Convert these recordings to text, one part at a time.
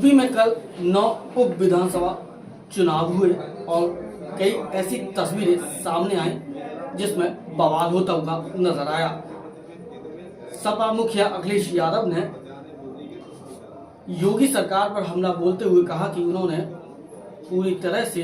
UP में कल 9 उप विधानसभा चुनाव हुए और कई ऐसी तस्वीरें सामने आई जिसमें बवाल होता हुआ नजर आया। सपा मुखिया अखिलेश यादव ने योगी सरकार पर हमला बोलते हुए कहा कि उन्होंने पूरी तरह से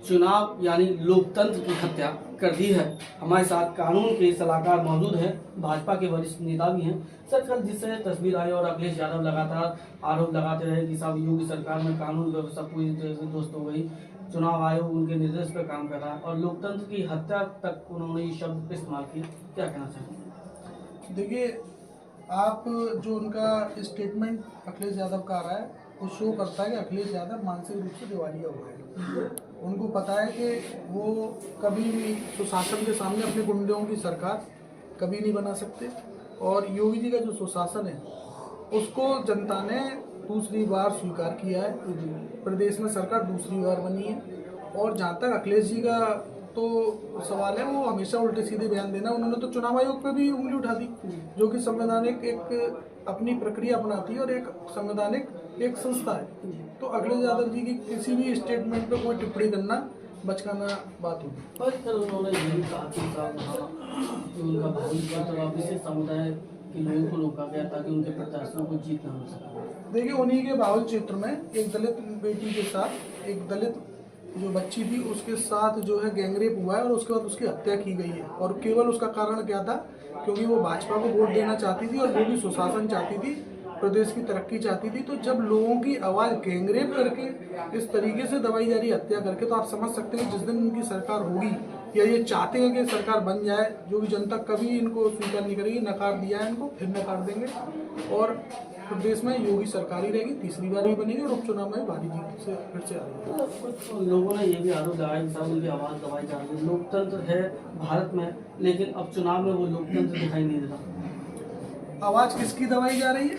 चुनाव यानी लोकतंत्र की हत्या कर दी है। हमारे साथ कानून के सलाहकार मौजूद हैं, भाजपा के वरिष्ठ नेता भी हैं। सर, कल जिससे तस्वीर आई और अखिलेश यादव लगातार आरोप लगाते रहे कि साहब योगी सरकार में कानून व्यवस्था पूरी तरह से ध्वस्त हो गई, चुनाव आयोग उनके निर्देश पर काम कर रहा है और लोकतंत्र की हत्या तक उन्होंने ये शब्द इस्तेमाल किए। क्या कहना चाहेंगे? देखिए, आप जो उनका स्टेटमेंट अखिलेश यादव का आ रहा है वो शो करता है कि अखिलेश यादव मानसिक रूप से दिवालिया हो गए। उनको पता है कि वो कभी भी सुशासन के सामने अपने गुंडों की सरकार कभी नहीं बना सकते और योगी जी का जो सुशासन है उसको जनता ने दूसरी बार स्वीकार किया है। प्रदेश में सरकार दूसरी बार बनी है और जहाँ तक अखिलेश जी का तो सवाल है, वो हमेशा उल्टे सीधे बयान देना। उन्होंने तो चुनाव आयोग पे भी उंगली उठा दी, जो कि संवैधानिक एक अपनी प्रक्रिया अपनाती है और एक संवैधानिक एक संस्था है। तो अखिलेश यादव जी की किसी भी स्टेटमेंट पे कोई टिप्पणी करना बचकाना बात होगी। पर सर, उन्होंने ये भी कहा कि उनका भाई विशेष समुदाय के लोगों को रोका गया ताकि उनके प्रत्याशियों को जीत न हो सके। देखिए, उन्हीं के बाहुल क्षेत्र में एक दलित बेटी के साथ एक दलित जो बच्ची थी उसके साथ जो है गैंगरेप हुआ है और उसके बाद उसकी हत्या की गई है। और केवल उसका कारण क्या था? क्योंकि वो भाजपा को वोट देना चाहती थी और वो भी सुशासन चाहती थी, प्रदेश की तरक्की चाहती थी। तो जब लोगों की आवाज़ गैंगरेप करके इस तरीके से दबाई जा रही हत्या करके, तो आप समझ सकते हैं जिस दिन उनकी सरकार होगी या ये चाहते हैं कि सरकार बन जाए, जो भी जनता कभी इनको स्वीकार नहीं करेगी, नकार दिया है इनको, फिर नकार देंगे और प्रदेश में योगी सरकार ही रहेगी, तीसरी बार भी बनेगी और उपचुनाव में भारी जीत से फिर से आएगी। तो कुछ लोगों ने ये भी आरोप लगाया कि साहब उनकी आवाज़ दबाई जा रही है। लोकतंत्र है भारत में, लेकिन अब चुनाव में वो लोकतंत्र दिखाई नहीं देता। आवाज़ किसकी दबाई जा रही है?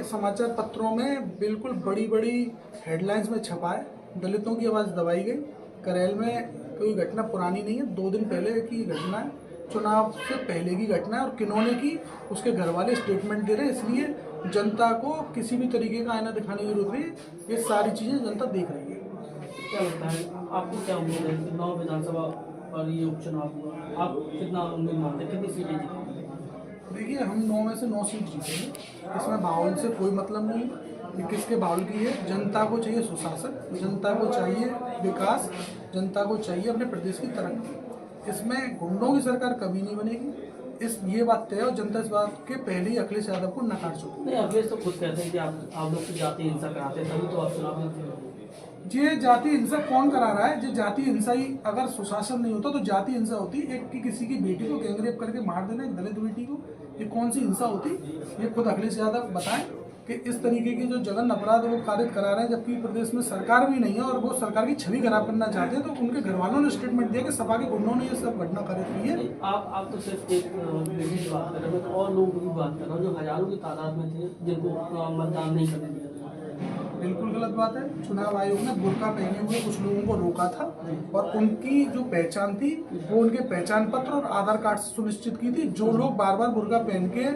समाचार पत्रों में बिल्कुल बड़ी बड़ी हेडलाइंस में छपा है, दलितों की आवाज़ दबाई गई। करेल में कोई घटना पुरानी नहीं है, 2 दिन पहले की घटना है, चुनाव से पहले की घटना है और किन्होंने की उसके घर वाले स्टेटमेंट दे रहे हैं। इसलिए जनता को किसी भी तरीके का आईना दिखाने की जरूरत नहीं, ये सारी चीज़ें जनता देख रही है। क्या लगता है आपको, क्या उम्मीद है कि 9 विधानसभा पर ये उपचुनाव हुआ, आप कितना उम्मीद मानते हैं, कितनी सीटें जीतेंगे? देखिए, हम 9 में से 9 सीट जीतेंगे। इसमें बाहुल से कोई मतलब नहीं, ये किसके बाहुल की है? जनता को चाहिए सुशासन, जनता को चाहिए विकास, जनता को चाहिए अपने प्रदेश की तरक्की। इसमें गुंडों की सरकार कभी नहीं बनेगी, ये बात तय है और जनता इस बात के पहले ही अखिलेश यादव को नकार चुकी है। नहीं, अखिलेश तो खुद कहते हैं कि आप लोग की जातीय हिंसा कराते हैं, तभी तो आप चुनाव में। ये जाति हिंसा कौन करा रहा है? जो जाति हिंसा ही अगर सुशासन नहीं होता तो जाति हिंसा होती। एक की किसी की बेटी को गैंगरेप करके मार देना, एक दलित बेटी को, ये कौन सी हिंसा होती? ये खुद अखिलेश यादव बताएं कि इस तरीके के जो जघन्य अपराध वो कारित करा रहे हैं, जबकि प्रदेश में सरकार भी नहीं है और वो सरकार की छवि खराब करना चाहते हैं। तो उनके घर वालों ने स्टेटमेंट दिया कि सपा के गुंडों ने ये सब घटना कारित की है। आप तो सिर्फ एक लेडी की बात कर रहे हो, तो और लोगों की बात कर रहा हूँ जो हजारों की तादाद में थे जिनको मतदान नहीं करने दिया। बिल्कुल गलत बात है। चुनाव आयोग ने बुर्का पहने हुए कुछ लोगों को रोका था और उनकी जो पहचान थी वो उनके पहचान पत्र और आधार कार्ड से सुनिश्चित की थी। जो लोग बार बार बुर्का पहन के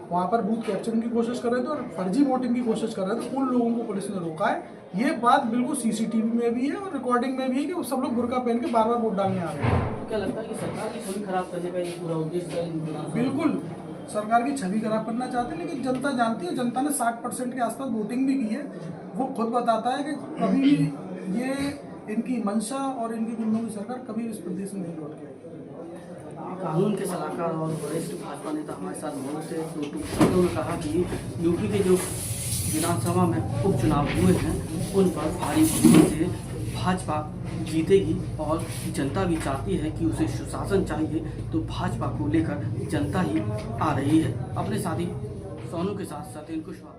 वहाँ पर बूथ कैप्चरिंग की कोशिश कर रहे थे और फर्जी वोटिंग की कोशिश कर रहे थे, उन लोगों को पुलिस ने रोका है। ये बात बिल्कुल सीसीटीवी में भी है और रिकॉर्डिंग में भी है कि वो सब लोग बुर्का पहन के बार बार वोट डालने आ रहे हैं। क्या लगता है कि सरकार की छवि खराब करने का ये पूरा उद्देश्य है? बिल्कुल, सरकार की छवि खराब करना चाहते हैं, लेकिन जनता जानती है, जनता ने 60% के आसपास वोटिंग भी की है। वो खुद बताता है कि कभी भी ये इनकी मंशा और इनकी गुंडों की सरकार कभी इस प्रदेश में नहीं लौट के आएगी। कानून के सलाहकार और वरिष्ठ भाजपा नेता हमारे साथ बहुत से उन्होंने कहा कि यूपी के जो विधानसभा में उपचुनाव हुए हैं उन पर भारी बहुमत से भाजपा जीतेगी और जनता भी चाहती है कि उसे सुशासन चाहिए, तो भाजपा को लेकर जनता ही आ रही है। अपने साथी सोनू के साथ सत्येंद्र कुशवाहा।